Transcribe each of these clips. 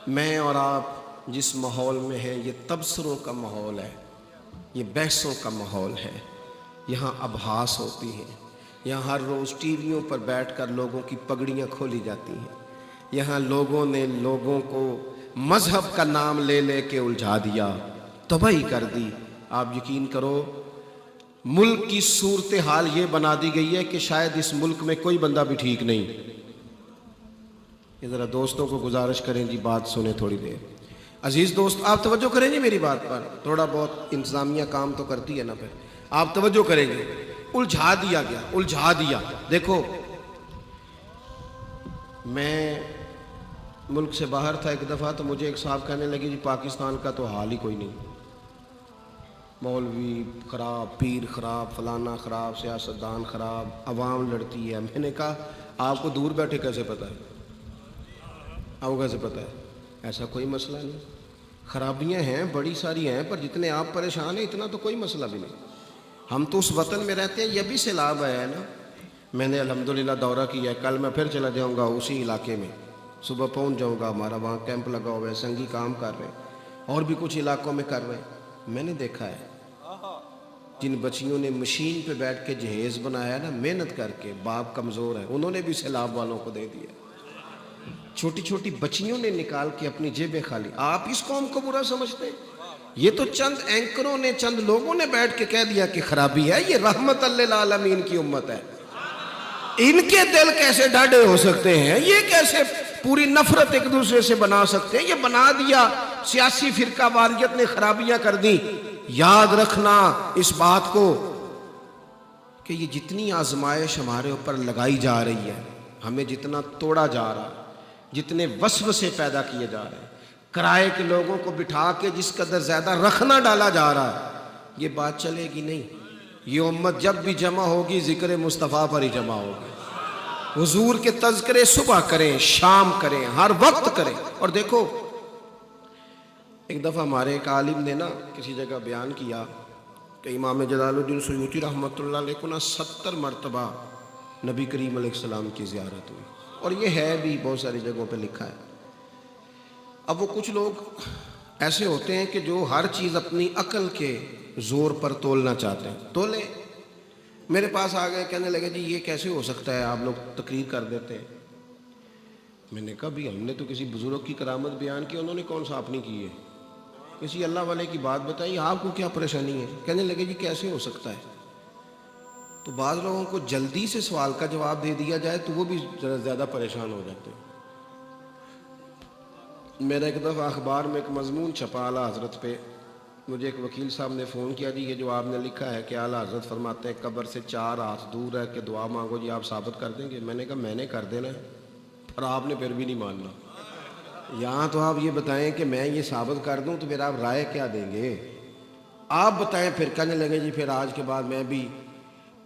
میں اور آپ جس ماحول میں ہیں یہ تبصروں کا ماحول ہے، یہ بحثوں کا ماحول ہے، یہاں ابحاث ہوتی ہیں، یہاں ہر روز ٹی ویوں پر بیٹھ کر لوگوں کی پگڑیاں کھولی جاتی ہیں، یہاں لوگوں نے لوگوں کو مذہب کا نام لے لے کے الجھا دیا، تباہی کر دی۔ آپ یقین کرو ملک کی صورتحال یہ بنا دی گئی ہے کہ شاید اس ملک میں کوئی بندہ بھی ٹھیک نہیں۔ یہ ذرا دوستوں کو گزارش کریں جی، بات سنیں تھوڑی دیر۔ عزیز دوست آپ توجہ کریں جی میری بات پر، تھوڑا بہت انتظامیہ کام تو کرتی ہے نا، پھر آپ توجہ کریں گے۔ الجھا دیا گیا، الجھا دیا۔ دیکھو میں ملک سے باہر تھا ایک دفعہ، تو مجھے ایک صاحب کہنے لگے جی پاکستان کا تو حال ہی کوئی نہیں، مولوی خراب، پیر خراب، فلانا خراب، سیاستدان خراب، عوام لڑتی ہے۔ میں نے کہا آپ کو دور بیٹھے کیسے پتہ ہے؟ آپ کو کیسے پتہ ہے؟ ایسا کوئی مسئلہ نہیں، خرابیاں ہیں بڑی ساری ہیں، پر جتنے آپ پریشان ہیں اتنا تو کوئی مسئلہ بھی نہیں۔ ہم تو اس وطن میں رہتے ہیں، یہ بھی سیلاب آیا ہے نا۔ میں نے الحمدللہ دورہ کیا ہے، کل میں پھر چلا جاؤں گا اسی علاقے میں، صبح پہنچ جاؤں گا۔ ہمارا وہاں کیمپ لگا ہوا ہے، سنگی کام کر رہے ہیں، اور بھی کچھ علاقوں میں کر رہے ہیں۔ میں نے دیکھا ہے جن بچیوں نے مشین پہ بیٹھ کے جہیز بنایا نا، محنت کر کے، باپ کمزور ہے، انہوں نے بھی سیلاب والوں کو دے دیا۔ چھوٹی چھوٹی بچیوں نے نکال کے اپنی جیبیں خالی۔ آپ اس قوم کو برا سمجھتے ہیں؟ یہ تو چند اینکروں نے، چند لوگوں نے بیٹھ کے کہہ دیا کہ خرابی ہے، یہ رحمت للعالمین کی امت ہے۔ ان کے دل کیسے ڈاڈے ہو سکتے ہیں؟ یہ کیسے پوری نفرت ایک دوسرے سے بنا سکتے ہیں؟ یہ بنا دیا، سیاسی فرقہ واریت نے خرابیاں کر دی۔ یاد رکھنا اس بات کو کہ یہ جتنی آزمائش ہمارے اوپر لگائی جا رہی ہے، ہمیں جتنا توڑا جا رہا ہے، جتنے وسوسے پیدا کیے جا رہے ہیں، کرائے کے لوگوں کو بٹھا کے جس قدر زیادہ رکھنا ڈالا جا رہا ہے، یہ بات چلے گی نہیں۔ یہ امت جب بھی جمع ہوگی ذکر مصطفیٰ پر ہی جمع ہوگی۔ حضور کے تذکرے صبح کریں، شام کریں، ہر وقت کریں۔ اور دیکھو ایک دفعہ ہمارے ایک عالم نے نا کسی جگہ بیان کیا کہ امام جلال الدین سیوطی رحمۃ اللہ علیہ کو نا 70 مرتبہ نبی کریم علیہ السلام کی زیارت ہوئی، اور یہ ہے بھی بہت ساری جگہوں پہ لکھا ہے۔ اب وہ کچھ لوگ ایسے ہوتے ہیں کہ جو ہر چیز اپنی عقل کے زور پر تولنا چاہتے ہیں، تولے۔ میرے پاس آ گئے، کہنے لگے جی یہ کیسے ہو سکتا ہے، آپ لوگ تقریر کر دیتے ہیں۔ میں نے کہا بھی ہم نے تو کسی بزرگ کی کرامت بیان کی، انہوں نے کون سا اپنی کی ہے؟ کسی اللہ والے کی بات بتائی، آپ کو کیا پریشانی ہے؟ کہنے لگے جی کیسے ہو سکتا ہے؟ تو بعض لوگوں کو جلدی سے سوال کا جواب دے دیا جائے تو وہ بھی زیادہ پریشان ہو جاتے ہیں۔ میرا ایک دفعہ اخبار میں ایک مضمون چھپا اعلیٰ حضرت پہ، مجھے ایک وکیل صاحب نے فون کیا، جی یہ جو آپ نے لکھا ہے کہ اعلیٰ حضرت فرماتے ہیں قبر سے 4 ہاتھ دور ہے کہ دعا مانگو، جی آپ ثابت کر دیں گے؟ میں نے کہا میں نے کر دینا ہے، پر آپ نے پھر بھی نہیں ماننا۔ یہاں تو آپ یہ بتائیں کہ میں یہ ثابت کر دوں تو پھر آپ رائے کیا دیں گے؟ آپ بتائیں۔ پھر کہنے لگے جی پھر آج کے بعد میں بھی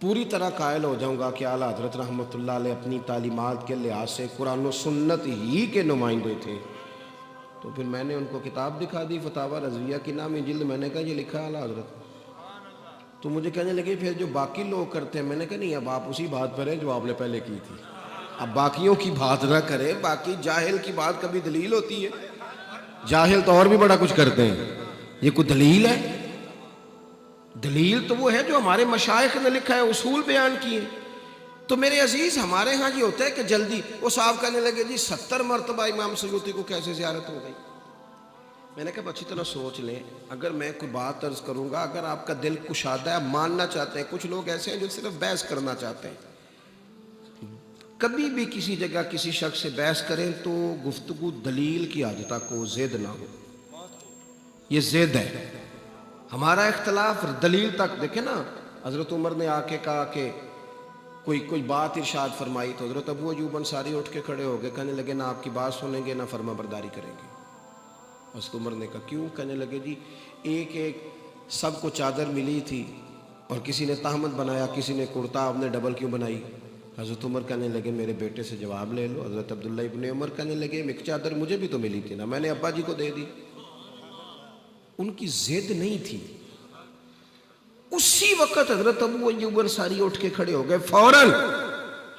پوری طرح قائل ہو جاؤں گا کہ اعلیٰ حضرت رحمۃ اللہ علیہ اپنی تعلیمات کے لحاظ سے قرآن و سنت ہی کے نمائندے تھے۔ تو پھر میں نے ان کو کتاب دکھا دی، فتاوی رضویہ کی نامی جلد، میں نے کہا یہ لکھا ہے اعلیٰ حضرت۔ تو مجھے کہنے لگے پھر جو باقی لوگ کرتے ہیں، میں نے کہا نہیں، اب آپ اسی بات پر ہیں جو آپ نے پہلے کی تھی، اب باقیوں کی بات نہ کریں۔ باقی جاہل کی بات کبھی دلیل ہوتی ہے؟ جاہل تو اور بھی بڑا کچھ کرتے ہیں، یہ کوئی دلیل ہے؟ دلیل تو وہ ہے جو ہمارے مشائخ نے لکھا ہے، اصول بیان کیے۔ تو میرے عزیز ہمارے ہاں یہ ہوتا ہے کہ جلدی، وہ صاحب کہنے لگے جی 70 مرتبہ امام سیوطی کو کیسے زیارت ہو گئی؟ میں نے کہا اچھی طرح سوچ لیں، اگر میں کوئی بات عرض کروں گا، اگر آپ کا دل کشادہ ہے، ماننا چاہتے ہیں، کچھ لوگ ایسے ہیں جو صرف بحث کرنا چاہتے ہیں، کبھی بھی کسی جگہ کسی شخص سے بحث کریں تو گفتگو دلیل کی حد تک ہو، زد نہ ہو۔ یہ زد ہے ہمارا اختلاف دلیل تک۔ دیکھیں نا حضرت عمر نے آ کے کہا کہ کوئی بات ارشاد فرمائی تو حضرت ابو ایوب انصاری اٹھ کے کھڑے ہو گئے، کہنے لگے نہ آپ کی بات سنیں گے نہ فرما برداری کریں گے۔ حضرت عمر نے کہا کیوں؟ کہنے لگے جی ایک سب کو چادر ملی تھی اور کسی نے تہمت بنایا، کسی نے کرتا، آپ نے ڈبل کیوں بنائی؟ حضرت عمر کہنے لگے میرے بیٹے سے جواب لے لو۔ حضرت عبداللہ ابن عمر کہنے لگے ایک چادر مجھے بھی تو ملی تھی نا، میں نے ابا جی کو دے دی۔ ان کی ضد نہیں تھی۔ اسی وقت حضرت ابو ایوب انصاری اٹھ کے کھڑے ہو گئے فوراً۔